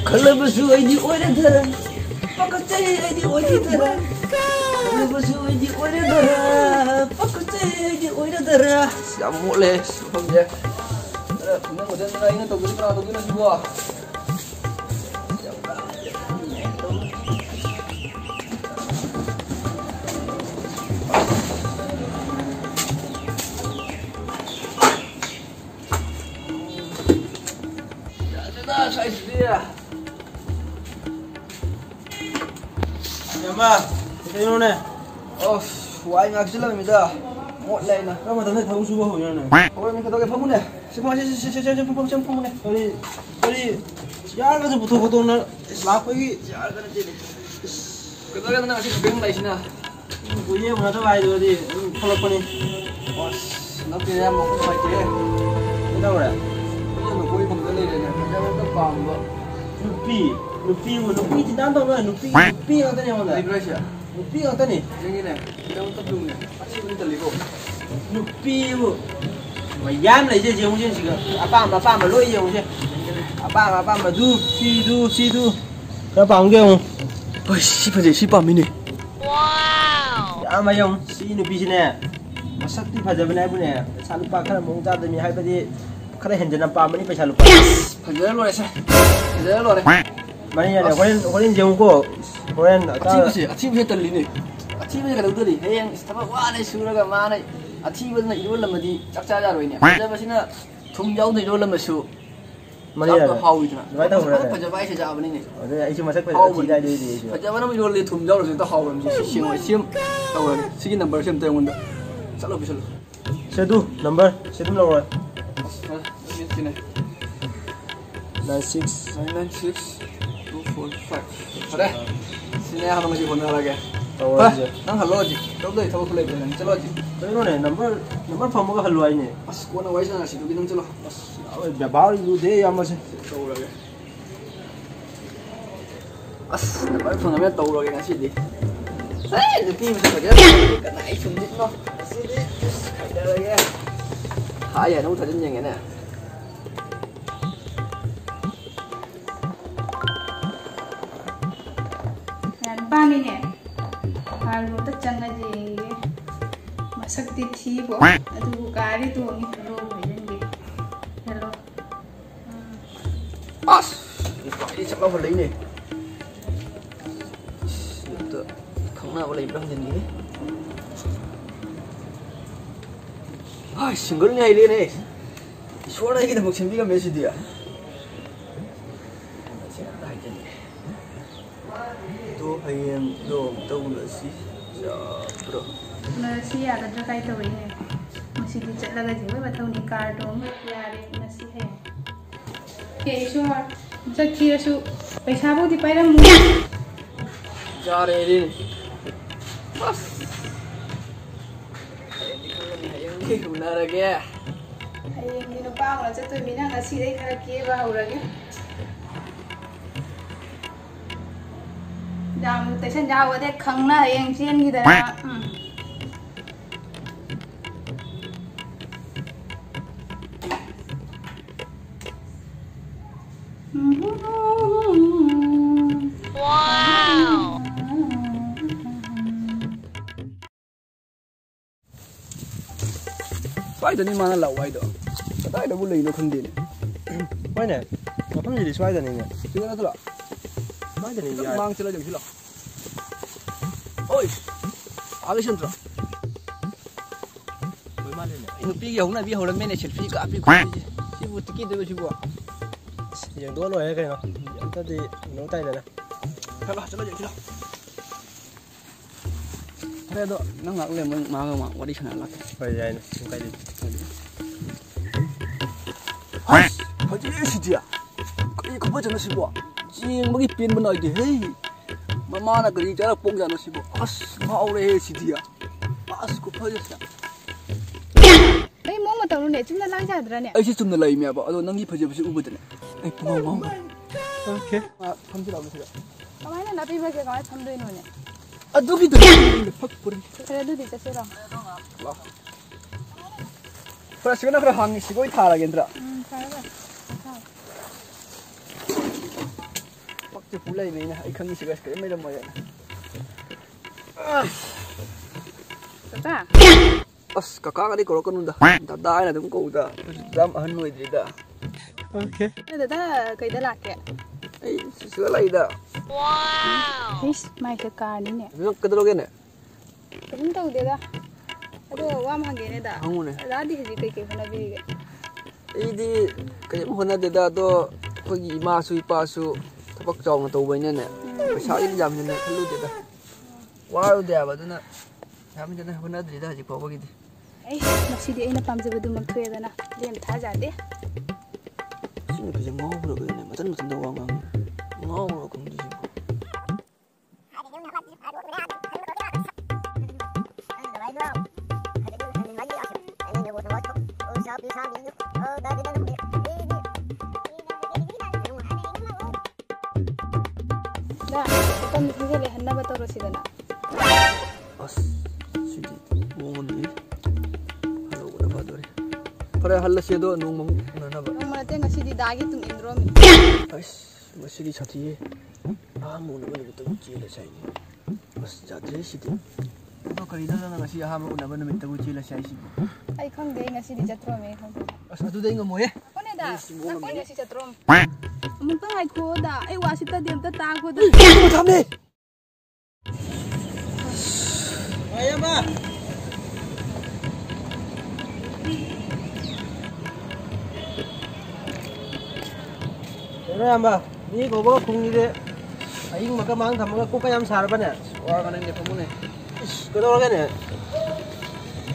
खलबसु आइदि ओइरदरा पकचै आइदि ओइरदरा खलबसु आइदि ओइरदरा पकचै आइदि ओइरदरा ꯌꯥꯝ ꯃꯣꯠꯂꯦ ꯃꯐꯝꯁꯦ ꯅꯪ ꯍꯣꯇꯦꯜꯗ ꯑꯩꯅ ꯇꯧꯗꯣꯏ ꯀꯅꯥ ꯇꯧꯗꯣꯏꯅꯣ ꯁꯤꯕꯣ Yama, kayo na. Oh, why nga sila mida? Mo lai na. Kamu tadi tahu subuh ho yana. Oh, ni kata ke pamu ne. Semua pamu ne. Sorry. Yaar ka butuh butuh na lap lagi. Yaar ka na dili. Kata na kasi beng lai sina. Punya mana tu bayi tu di. Kalau pani. Bos, nak dia mau kau bayi dia. Tahu tak? Dia nak kau ibu tu lai ni. Dia nak pam. Nupi tidak tahu lah. Nupi kata ni mana? Libra siya. Nupi kata ni. Yang ini. Dia nak belum ni. Asyik ni terligo. Nupi bu. Mayam lah je jauh je sih. Apa lo jauh je. Apa du si du. Kau paham ke? Oh, si pam ini. Wow. Ama jauh si nupi sini. Masak ti fajar benar punya. Selalu pakai mung cat demi hai tadi. Kalau hendak nampak apa ni pasal lupa. Fajar lo rasa. Fajar lo rasa. Mana ya? Koren jauh ko. Koren. Aci betul ini. Aci betul kalau tu ni. Yang istimewa wah ni surah ke mana? Aci betul nak idul lama di cakap jauh ini. Fajar macam na thum jauh tu idul lama su. Mana ya? Hau itu. Baik tahu berapa? Fajar baik saja apa ni? Ada isu masak fajar tidak ada di. Fajar mana idul di thum jauh tu tu hau macam siang. Tahu ni. Segi number siam tu yang mana? Selalu bisa. Satu number. Satu nomor. Sini. 96 245. Ada. Sini apa masih benar lagi? Tahu aja. Nang halu aja. Tahu tu tahu kulai benar. Celo aja. Tahu ni number formu ka halu aja. As kau nak wajah nasi tu kita celo. Bawa itu deh yang masih. Tahu lagi. As number formu namanya tahu lagi nasi deh. Saya jadi mesti kerja. Kena isu ni no. Sini. Ada lagi. Hai ya, nung tadi yang ni. Bani ne, halu tu cangga je, masak di tibo, aduh kari tu ni hello begini, hello. As, ini cakap apa lagi ni? Itu, kau nak boleh berang jadi ni? Ah, single ni ini ni. Suara kita bukan sendiri kan mesti dia. Ayam dom tahu nasi, bro. Nasi ada terkait tu ini, masih dicat lagi je, betul ni kardom, yare nasi hai. Kesu, macam kesu, पैसा बहुत ही para मुझे जा रहे हैं बस ये होना रह गया ये नो पाव ना तो बिना नसी दे खरा के बा हो रगे दाम तैसन जाओ दे खंगना है चेन की तरह Swai ni mana lau wai do. Kata ada boleh ni khandi ni. Wai ni. Apa ni jadi swai ni ni? Sini tu lah. Swai ni ni. Mang cila jam sila. Oi. Alis entro. Wai mana ni? Ini pergi yang mana pergi orang mana selfie ke apa? Si buat tiket tu si buat. Yang dua loh ya kan? Yang tadi nong tay dah. Kalau cila jam sila. Ada tu, nang nak le mang wadi sana lah. Wai jai ni, tay ni. Hai, haji si dia. Kau apa jenis si buat? Jing bagi pin benar je. Hey, mama nak kerja cara pong jenis si buat. As mau le si dia. As kau apa jenis? Eh, mau tahu ni, cuma lang jadra ni. Eh, si cuma lagi ni apa? Aduh, nangi kerja besi ubah tu ni. Eh, mau. Okay. Hamzah apa sih? Kau mana nak pergi ke kau hamzah ini ni? Aduh, kita pak pun. Saya dulu di Cesera. Lah. Fresh kan nak hang si kau thara gendra. Thara. ꯆꯐꯨ ꯂꯩꯕꯅꯤꯅ ꯑꯩ ꯈꯪꯉꯤꯁꯤꯒ ꯀꯔꯤꯝ ꯂꯩꯔꯝꯃꯣꯏꯅ ꯀꯀꯥ ꯑꯁ ꯀꯀꯥꯒꯗꯤ ꯀꯧꯔꯛꯀꯅꯨꯗ ꯗꯗꯥ ꯍꯥꯏꯅ ꯑꯗꯨꯝ ꯀꯧꯗ ꯌꯥꯝ ꯑꯍꯟ ꯑꯣꯏꯗ꯭ꯔꯤꯗ okay ꯗꯗꯥ ꯀꯩꯗ ꯂꯥꯛꯀꯦ ꯑꯩ ꯁꯤꯗ ꯂꯩꯗ ꯏꯁ ꯃꯥꯏꯁꯦ ꯀꯥꯔꯅꯤꯅꯦ ꯅꯪ ꯀꯩꯗꯧꯔꯒꯦꯅꯦ ꯀꯩꯝ ꯇꯧꯗꯦꯗ ꯑꯗꯣ ꯋꯥ ꯑꯃ ꯍꯪꯒꯦꯅꯦꯗ ꯍꯪꯉꯨꯅꯦ ꯗꯗꯥꯗꯤ ꯍꯧꯖꯤꯛ ꯀꯩꯀꯩ ꯍꯣꯠꯅꯕꯤꯔꯤꯒꯦ ꯑꯩꯗꯤ ꯀꯔꯤꯝ ꯍꯣꯠꯅꯗꯦꯗ ꯑꯗꯣ ꯑꯩꯈꯣꯏꯒꯤ ꯏꯃꯥꯁꯨ ꯏꯄꯥꯁꯨ ꯊꯕꯛ ꯆꯥꯎꯅ ꯇꯧꯕꯅꯤꯅꯅꯦ ꯄꯩꯁꯥꯒꯤꯗꯤ ꯌꯥꯝ ꯍꯦꯟꯅ ꯈꯜꯂꯨꯗꯦꯗ ꯋꯥꯔꯨꯗꯦ ꯍꯥꯏꯕ ꯑꯗꯨꯅ ꯌꯥꯝ ꯍꯦꯟꯅ ꯍꯣꯠꯅꯗ꯭ꯔꯤꯗ ꯍꯧꯖꯤꯛ ꯐꯥꯎꯕꯒꯤꯗꯤ ꯑꯩ ꯉꯁꯤꯗꯤ ꯑꯩꯅ ꯄꯥꯝꯖꯕꯗꯨꯃꯛ ꯊꯣꯛꯑꯦꯗꯅ ꯂꯦꯝ ꯊꯥꯖꯥꯗꯦ ꯁꯤ ꯅꯨꯄꯤꯁꯦ ꯉꯥꯎꯈ꯭ꯔꯕꯅꯦ ꯃꯊꯟꯗ ꯋꯥ ꯉꯥꯡꯉꯤ ꯉꯥꯎꯈ꯭ꯔꯕ ꯈꯪꯗꯦ ꯁꯤꯕꯨ दा ꯃꯇꯝ ꯈꯪꯖꯤꯜꯂꯦ ꯍꯟꯅꯕ ꯇꯧꯔꯁꯤꯗꯅ ꯑꯁ ꯁꯤꯗꯤ ꯃꯉꯣꯟꯗꯤ ꯍꯜꯂꯧꯕꯅ ꯐꯗꯣꯔꯤ ꯐꯔꯦ ꯍꯜꯂꯁꯤ ꯑꯗꯣ ꯅꯣꯡꯃꯃꯨꯛ ꯎꯅꯅꯕ ꯅꯣꯡꯃ ꯅꯠꯇꯦ ꯉꯁꯤꯗꯤ ꯗꯥꯒꯤ ꯇꯨꯡ ꯏꯟꯗ꯭ꯔꯣꯃꯤ ꯑꯁ ꯉꯁꯤꯗꯤ ꯁꯥꯊꯤꯌꯦ ꯑꯍꯥꯟꯕ ꯎꯅꯕ ꯅꯨꯃꯤꯠꯇꯕꯨ ꯆꯦꯜꯂꯁꯤ ꯍꯥꯏꯅꯤ ꯑꯁ ꯌꯥꯗ꯭ꯔꯦ ꯁꯤꯗꯤ ꯑꯗꯣ ꯀꯔꯤꯗꯅ ꯉꯁꯤ ꯑꯍꯥꯟꯕ ꯎꯅꯕ ꯅꯨꯃꯤꯠꯇꯕꯨ ꯆꯦꯜꯂꯁꯤ ꯍꯥꯏꯁꯤꯕꯨ ꯑꯩ ꯈꯪꯗꯦ ꯉꯁꯤꯗꯤ ꯆꯠꯇ꯭ꯔꯣꯃꯦ ꯈꯪꯗꯦ ꯑꯁ ꯑꯗꯨꯗꯤ ꯑꯩ ꯉꯝꯃꯣꯏꯍꯦ ꯍꯣꯅꯦꯗ ꯑꯩ ꯉꯁꯤ ꯆꯠꯇ꯭ꯔꯣꯝ ꯑꯃꯨꯛꯇ ꯉꯥꯏꯈꯣꯗ ꯑꯩ ꯋꯥꯁꯤꯠꯇꯗꯤ ꯑꯝꯇ ꯇꯥꯈꯣꯗ ꯊꯝꯅꯦ ꯑꯌꯥꯝꯕ ꯀꯩꯅꯣ ꯌꯥꯝꯕ ꯃꯤ ꯀꯧꯕ ꯈꯨꯡꯒꯤꯗꯤ ꯑꯌꯤꯡ ꯃꯀ ꯃꯥꯡ ꯊꯝꯃꯒ ꯀꯣꯛꯀ ꯌꯥꯝ ꯁꯥꯔꯕꯅꯦ ꯋꯥꯔꯒ ꯅꯪꯗꯤ ꯐꯝꯃꯨꯅꯦ ꯏꯁ ꯀꯩꯗꯧꯔꯒꯦꯅꯦ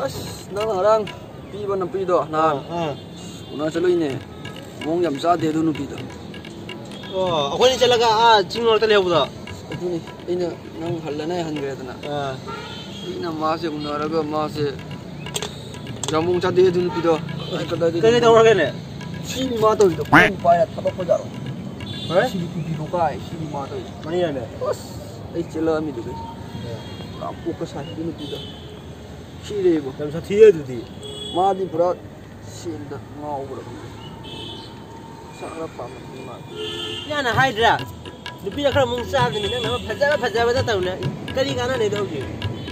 ꯑꯁ ꯅꯪ ꯉꯔꯥꯡ ꯄꯤꯕ ꯅꯨꯄꯤꯗꯣ ꯅꯍꯥꯟ ꯎꯅ ꯆꯠꯂꯨꯏꯅꯦ ꯃꯑꯣꯡ ꯌꯥꯝ ꯆꯥꯗꯦ ꯑꯗꯨ ꯅꯨꯄꯤꯗꯣ ꯑꯣ ꯑꯩꯈꯣꯏꯅ ꯆꯠꯂꯒ ꯆꯤꯡ ꯃꯔꯛꯇ ꯂꯩꯍꯧꯕꯗꯣ ꯑꯗꯨꯅꯤ ꯑꯩꯅ ꯅꯪ ꯍꯜꯂꯅ hangredana ina maase unaraga maase jamung chade du nupido kay tawragene sini ma to do pon paira thabak ko jaro sini pipi no kai sini ma to mani ne bas ai chela mi du ka ko ka sa du nupido sire bo tam sa thiye du di ma di pura sin da ngau bro sara pa ma yana haidra nupi da khara mung sa ni nang phajaba da taw na kari kana ne do gi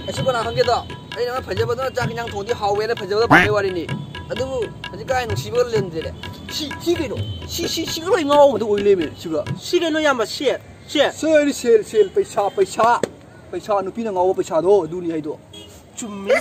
asu bana hange da ai na phajaba da chak nyang thodi hawe na phajaba da ba wari ni adu haji kai nu sibo len de si ke no si ro ngau ma do oi le me si ke no yamba sel paisa nupi na ngau paisa do du ni hai do chummi